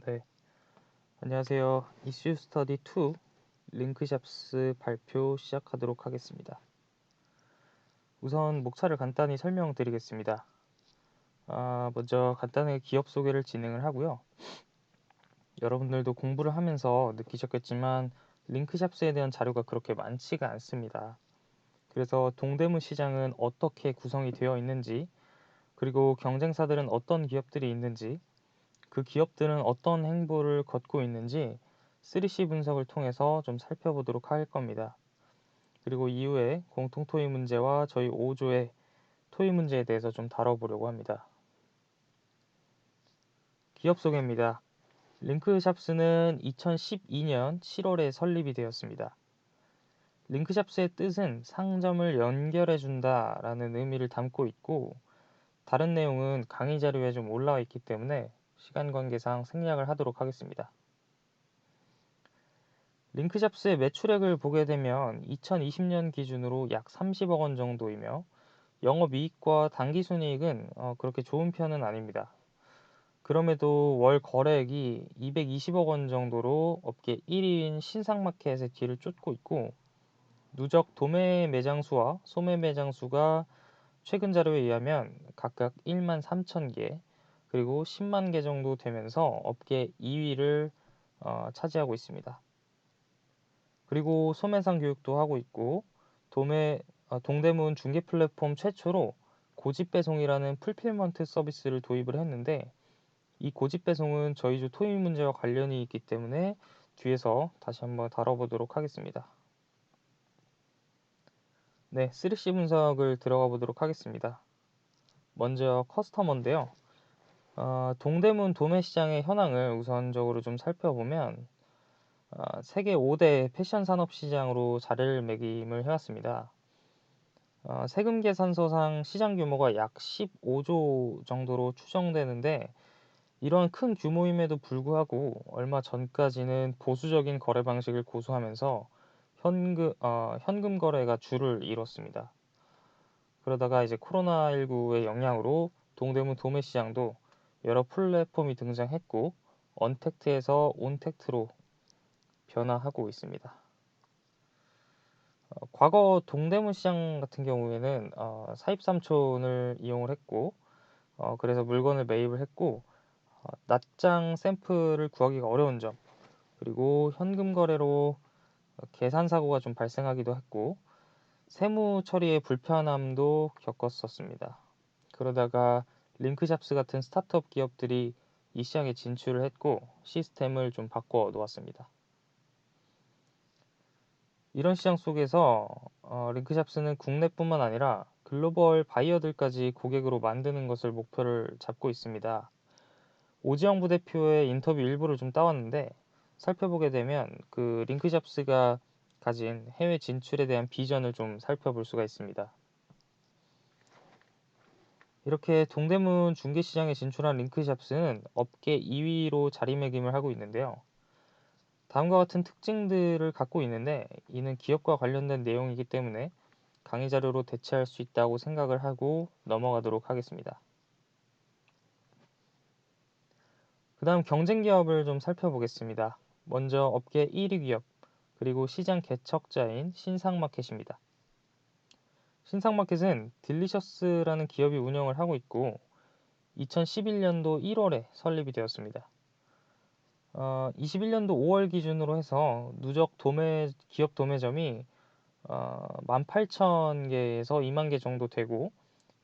네, 안녕하세요. 이슈 스터디 2 링크샵스 발표 시작하도록 하겠습니다. 우선 목차를 간단히 설명드리겠습니다. 먼저 간단하게 기업 소개를 진행을 하고요. 여러분들도 공부를 하면서 느끼셨겠지만 링크샵스에 대한 자료가 그렇게 많지가 않습니다. 그래서 동대문 시장은 어떻게 구성이 되어 있는지, 그리고 경쟁사들은 어떤 기업들이 있는지, 그 기업들은 어떤 행보를 걷고 있는지 3C 분석을 통해서 좀 살펴보도록 할 겁니다. 그리고 이후에 공통 토의 문제와 저희 5조의 토의 문제에 대해서 좀 다뤄보려고 합니다. 기업 소개입니다. 링크샵스는 2012년 7월에 설립이 되었습니다. 링크샵스의 뜻은 상점을 연결해준다 라는 의미를 담고 있고, 다른 내용은 강의 자료에 좀 올라와 있기 때문에 시간 관계상 생략을 하도록 하겠습니다. 링크샵스의 매출액을 보게 되면 2020년 기준으로 약 30억 원 정도이며 영업이익과 당기순이익은 그렇게 좋은 편은 아닙니다. 그럼에도 월 거래액이 220억 원 정도로 업계 1위인 신상마켓의 뒤를 쫓고 있고, 누적 도매 매장 수와 소매 매장 수가 최근 자료에 의하면 각각 1만 3천 개 그리고 10만 개 정도 되면서 업계 2위를 차지하고 있습니다. 그리고 소매상 교육도 하고 있고, 동대문 중개 플랫폼 최초로 고집 배송이라는 풀필먼트 서비스를 도입을 했는데, 이 고집 배송은 저희 주 토익 문제와 관련이 있기 때문에 뒤에서 다시 한번 다뤄보도록 하겠습니다. 네, 3C 분석을 들어가 보도록 하겠습니다. 먼저 커스터머인데요. 동대문 도매 시장의 현황을 우선적으로 좀 살펴보면 세계 5대 패션 산업 시장으로 자리를 매김을 해왔습니다. 세금 계산서상 시장 규모가 약 15조 정도로 추정되는데, 이런 큰 규모임에도 불구하고 얼마 전까지는 보수적인 거래 방식을 고수하면서 현금 거래가 주를 이뤘습니다. 그러다가 이제 코로나19의 영향으로 동대문 도매 시장도 여러 플랫폼이 등장했고, 언택트에서 온택트로 변화하고 있습니다. 과거 동대문 시장 같은 경우에는 사입삼촌을 이용을 했고, 그래서 물건을 매입을 했고, 낱장 샘플을 구하기가 어려운 점, 그리고 현금 거래로 계산 사고가 좀 발생하기도 했고, 세무 처리의 불편함도 겪었었습니다. 그러다가 링크샵스 같은 스타트업 기업들이 이 시장에 진출을 했고 시스템을 좀 바꿔 놓았습니다. 이런 시장 속에서 링크샵스는 국내뿐만 아니라 글로벌 바이어들까지 고객으로 만드는 것을 목표를 잡고 있습니다. 오지영 부대표의 인터뷰 일부를 좀 따왔는데, 살펴보게 되면 그 링크샵스가 가진 해외 진출에 대한 비전을 좀 살펴볼 수가 있습니다. 이렇게 동대문 중개시장에 진출한 링크샵스는 업계 2위로 자리매김을 하고 있는데요. 다음과 같은 특징들을 갖고 있는데, 이는 기업과 관련된 내용이기 때문에 강의 자료로 대체할 수 있다고 생각을 하고 넘어가도록 하겠습니다. 그 다음 경쟁 기업을 좀 살펴보겠습니다. 먼저 업계 1위 기업, 그리고 시장 개척자인 신상마켓입니다. 신상마켓은 딜리셔스라는 기업이 운영을 하고 있고 2011년도 1월에 설립이 되었습니다. 21년도 5월 기준으로 해서 누적 기업 도매점이 18,000개에서 2만 개 정도 되고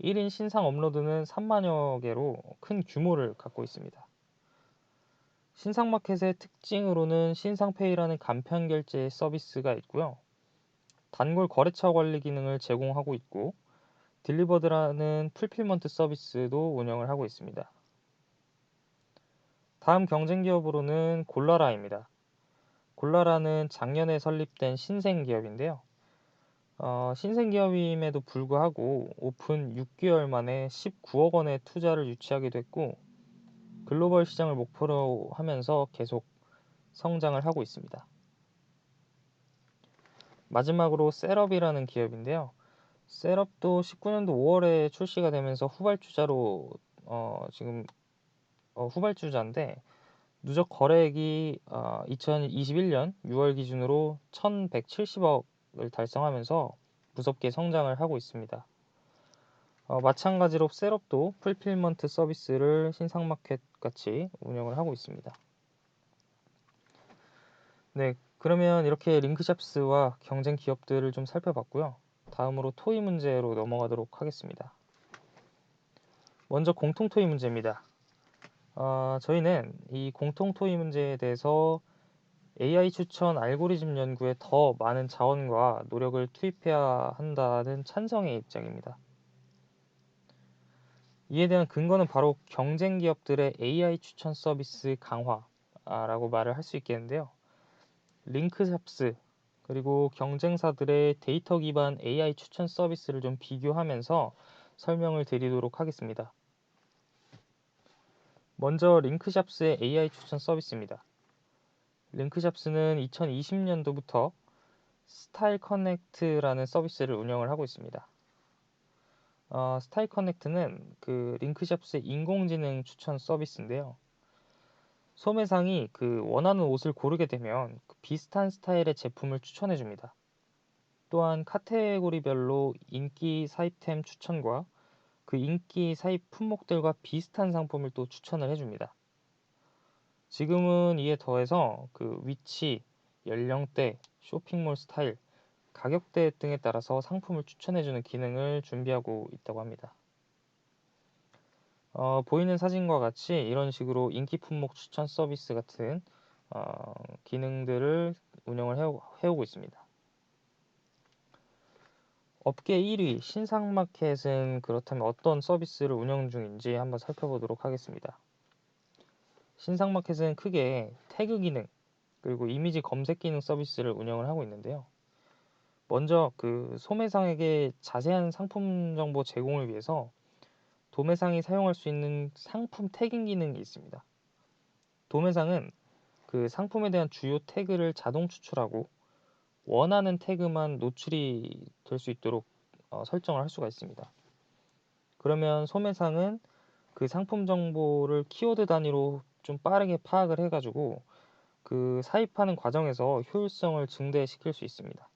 1인 신상 업로드는 3만여 개로 큰 규모를 갖고 있습니다. 신상마켓의 특징으로는 신상페이라는 간편 결제 서비스가 있고요. 단골 거래처 관리 기능을 제공하고 있고, 딜리버드라는 풀필먼트 서비스도 운영을 하고 있습니다. 다음 경쟁 기업으로는 골라라입니다. 골라라는 작년에 설립된 신생 기업인데요. 신생 기업임에도 불구하고 오픈 6개월 만에 19억 원의 투자를 유치하게 됐고, 글로벌 시장을 목표로 하면서 계속 성장을 하고 있습니다. 마지막으로 셋업이라는 기업인데요. 셋업도 19년도 5월에 출시가 되면서 후발주자로 지금 후발주자인데, 누적 거래액이 2021년 6월 기준으로 1,170억을 달성하면서 무섭게 성장을 하고 있습니다. 마찬가지로 셋업도 풀필먼트 서비스를 신상마켓 같이 운영을 하고 있습니다. 네, 그러면 이렇게 링크샵스와 경쟁 기업들을 좀 살펴봤고요. 다음으로 토의 문제로 넘어가도록 하겠습니다. 먼저 공통 토의 문제입니다. 저희는 이 공통 토의 문제에 대해서 AI 추천 알고리즘 연구에 더 많은 자원과 노력을 투입해야 한다는 찬성의 입장입니다. 이에 대한 근거는 바로 경쟁 기업들의 AI 추천 서비스 강화라고 말을 할 수 있겠는데요. 링크샵스 그리고 경쟁사들의 데이터 기반 AI 추천 서비스를 좀 비교하면서 설명을 드리도록 하겠습니다. 먼저 링크샵스의 AI 추천 서비스입니다. 링크샵스는 2020년도부터 스타일 커넥트라는 서비스를 운영을 하고 있습니다. 스타일 커넥트는 그 링크샵스의 인공지능 추천 서비스인데요. 소매상이 그 원하는 옷을 고르게 되면 그 비슷한 스타일의 제품을 추천해 줍니다. 또한 카테고리별로 인기 사입템 추천과 그 인기 사입 품목들과 비슷한 상품을 또 추천을 해줍니다. 지금은 이에 더해서 그 위치, 연령대, 쇼핑몰 스타일, 가격대 등에 따라서 상품을 추천해주는 기능을 준비하고 있다고 합니다. 보이는 사진과 같이 이런 식으로 인기 품목 추천 서비스 같은 기능들을 운영을 해오고 있습니다. 업계 1위 신상마켓은 그렇다면 어떤 서비스를 운영 중인지 한번 살펴보도록 하겠습니다. 신상마켓은 크게 태그 기능 그리고 이미지 검색 기능 서비스를 운영을 하고 있는데요. 먼저 그 소매상에게 자세한 상품 정보 제공을 위해서 도매상이 사용할 수 있는 상품 태깅 기능이 있습니다. 도매상은 그 상품에 대한 주요 태그를 자동 추출하고 원하는 태그만 노출이 될 수 있도록 설정을 할 수가 있습니다. 그러면 소매상은 그 상품 정보를 키워드 단위로 좀 빠르게 파악을 해가지고 그 사입하는 과정에서 효율성을 증대시킬 수 있습니다.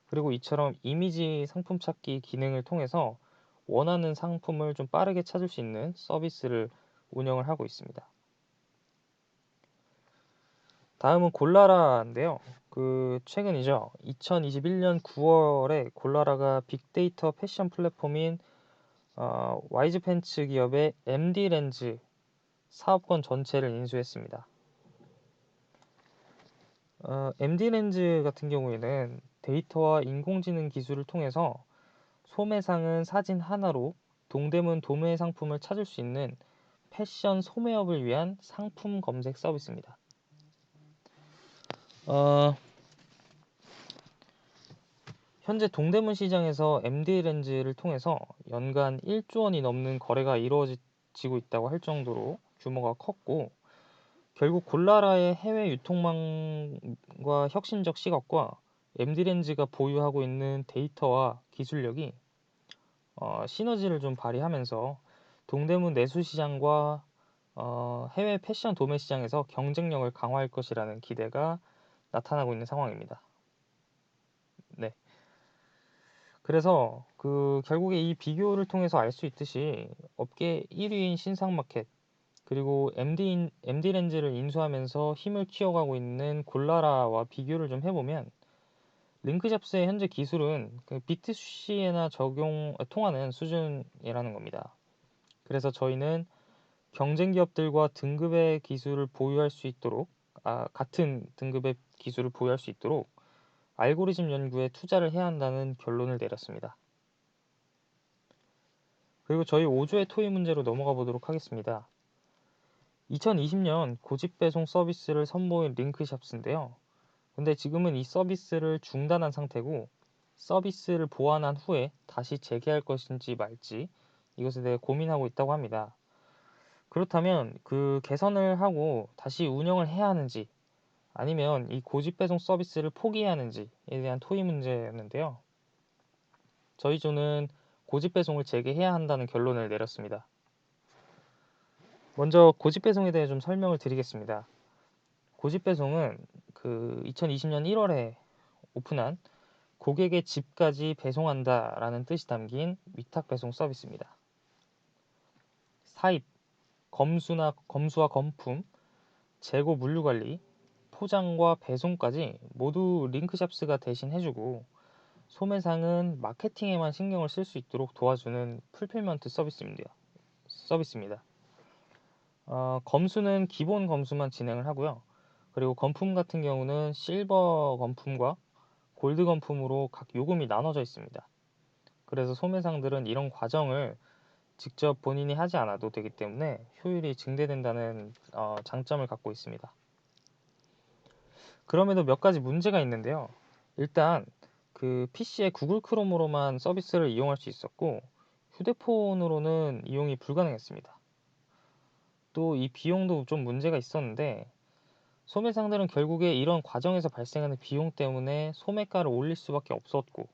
그리고 이처럼 이미지 상품 찾기 기능을 통해서 원하는 상품을 좀 빠르게 찾을 수 있는 서비스를 운영을 하고 있습니다. 다음은 골라라인데요. 그 최근이죠. 2021년 9월에 골라라가 빅데이터 패션 플랫폼인 와이즈 팬츠 기업의 MD 렌즈 사업권 전체를 인수했습니다. MD 렌즈 같은 경우에는 데이터와 인공지능 기술을 통해서 소매상은 사진 하나로 동대문 도매 상품을 찾을 수 있는 패션 소매업을 위한 상품 검색 서비스입니다. 현재 동대문 시장에서 MD 렌즈를 통해서 연간 1조 원이 넘는 거래가 이루어지고 있다고 할 정도로 규모가 컸고 결국 골라라의 해외 유통망과 혁신적 시각과 MD 렌즈가 보유하고 있는 데이터와 기술력이 시너지를 좀 발휘하면서 동대문 내수 시장과 해외 패션 도매 시장에서 경쟁력을 강화할 것이라는 기대가 나타나고 있는 상황입니다. 네. 그래서 그 결국에 이 비교를 통해서 알 수 있듯이 업계 1위인 신상마켓 그리고 MD 렌즈를 인수하면서 힘을 키워가고 있는 골라라와 비교를 좀 해보면 링크잡스의 현재 기술은 그 B2C에나 통하는 수준이라는 겁니다. 그래서 저희는 경쟁 기업들과 등급의 기술을 보유할 수 있도록 같은 등급의 기술을 보유할 수 있도록 알고리즘 연구에 투자를 해야 한다는 결론을 내렸습니다. 그리고 저희 5조의 토의 문제로 넘어가 보도록 하겠습니다. 2020년 고집 배송 서비스를 선보인 링크샵스인데요. 근데 지금은 이 서비스를 중단한 상태고 서비스를 보완한 후에 다시 재개할 것인지 말지 이것에 대해 고민하고 있다고 합니다. 그렇다면 그 개선을 하고 다시 운영을 해야 하는지 아니면 이 고집 배송 서비스를 포기해야 하는지에 대한 토의 문제였는데요. 저희 조는 고집 배송을 재개해야 한다는 결론을 내렸습니다. 먼저 고집 배송에 대해 좀 설명을 드리겠습니다. 고집 배송은 그 2020년 1월에 오픈한 고객의 집까지 배송한다라는 뜻이 담긴 위탁 배송 서비스입니다. 사입, 검수와 검품, 재고 물류 관리, 포장과 배송까지 모두 링크샵스가 대신 해주고 소매상은 마케팅에만 신경을 쓸 수 있도록 도와주는 풀필먼트 서비스입니다. 검수는 기본 검수만 진행을 하고요. 그리고 건품 같은 경우는 실버 건품과 골드 건품으로 각 요금이 나눠져 있습니다. 그래서 소매상들은 이런 과정을 직접 본인이 하지 않아도 되기 때문에 효율이 증대된다는 장점을 갖고 있습니다. 그럼에도 몇 가지 문제가 있는데요. 일단 그 PC의 구글 크롬으로만 서비스를 이용할 수 있었고 휴대폰으로는 이용이 불가능했습니다. 또 이 비용도 좀 문제가 있었는데 소매상들은 결국에 이런 과정에서 발생하는 비용 때문에 소매가를 올릴 수밖에 없었고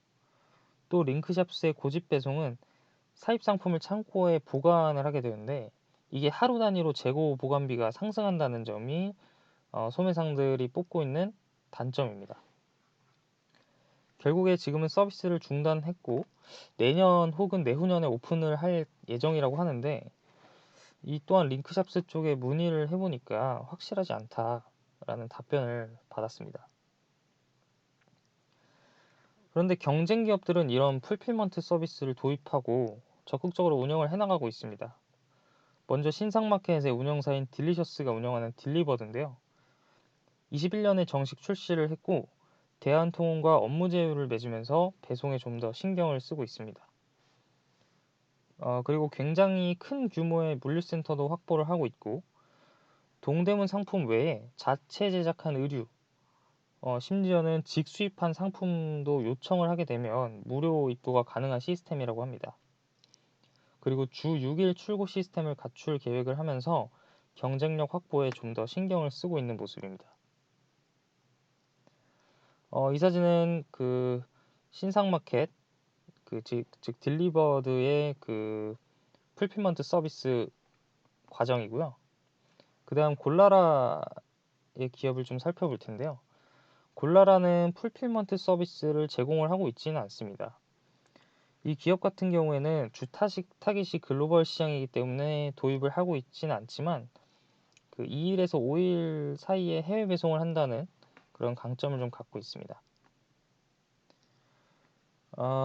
또 링크샵스의 고집 배송은 사입 상품을 창고에 보관을 하게 되는데 이게 하루 단위로 재고 보관비가 상승한다는 점이 소매상들이 뽑고 있는 단점입니다. 결국에 지금은 서비스를 중단했고 내년 혹은 내후년에 오픈을 할 예정이라고 하는데 이 또한 링크샵스 쪽에 문의를 해보니까 확실하지 않다라는 답변을 받았습니다. 그런데 경쟁 기업들은 이런 풀필먼트 서비스를 도입하고 적극적으로 운영을 해나가고 있습니다. 먼저 신상마켓의 운영사인 딜리셔스가 운영하는 딜리버드인데요. 21년에 정식 출시를 했고 대한통운과 업무 제휴를 맺으면서 배송에 좀 더 신경을 쓰고 있습니다. 그리고 굉장히 큰 규모의 물류센터도 확보를 하고 있고 동대문 상품 외에 자체 제작한 의류, 심지어는 직수입한 상품도 요청을 하게 되면 무료 입고가 가능한 시스템이라고 합니다. 그리고 주 6일 출고 시스템을 갖출 계획을 하면서 경쟁력 확보에 좀 더 신경을 쓰고 있는 모습입니다. 이 사진은 그 신상마켓, 즉 딜리버드의 그 풀필먼트 서비스 과정이고요. 그 다음 골라라의 기업을 좀 살펴볼 텐데요. 골라라는 풀필먼트 서비스를 제공을 하고 있지는 않습니다. 이 기업 같은 경우에는 주 타깃이 글로벌 시장이기 때문에 도입을 하고 있지는 않지만 그 2일에서 5일 사이에 해외 배송을 한다는 그런 강점을 좀 갖고 있습니다.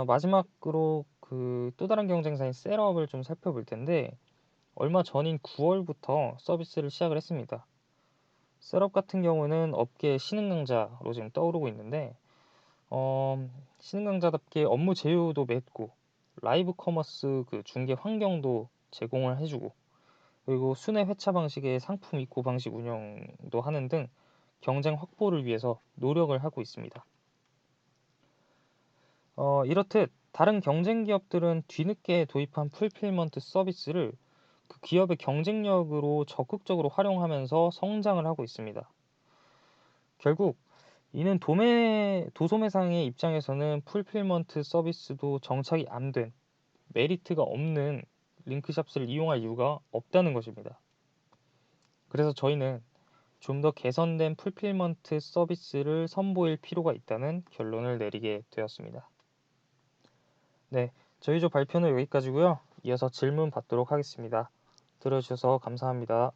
마지막으로 그 또 다른 경쟁사인 셋업을 좀 살펴볼 텐데 얼마 전인 9월부터 서비스를 시작을 했습니다. 셋업 같은 경우는 업계 신흥 강자로 지금 떠오르고 있는데 신흥 강자답게 업무 제휴도 맺고 라이브 커머스 그 중개 환경도 제공을 해주고 그리고 순회 회차 방식의 상품 입고 방식 운영도 하는 등 경쟁 확보를 위해서 노력을 하고 있습니다. 이렇듯 다른 경쟁 기업들은 뒤늦게 도입한 풀필먼트 서비스를 그 기업의 경쟁력으로 적극적으로 활용하면서 성장을 하고 있습니다. 결국 이는 도소매상의 입장에서는 풀필먼트 서비스도 정착이 안 된 메리트가 없는 링크샵스를 이용할 이유가 없다는 것입니다. 그래서 저희는 좀 더 개선된 풀필먼트 서비스를 선보일 필요가 있다는 결론을 내리게 되었습니다. 네, 저희 조 발표는 여기까지고요. 이어서 질문 받도록 하겠습니다. 들어주셔서 감사합니다.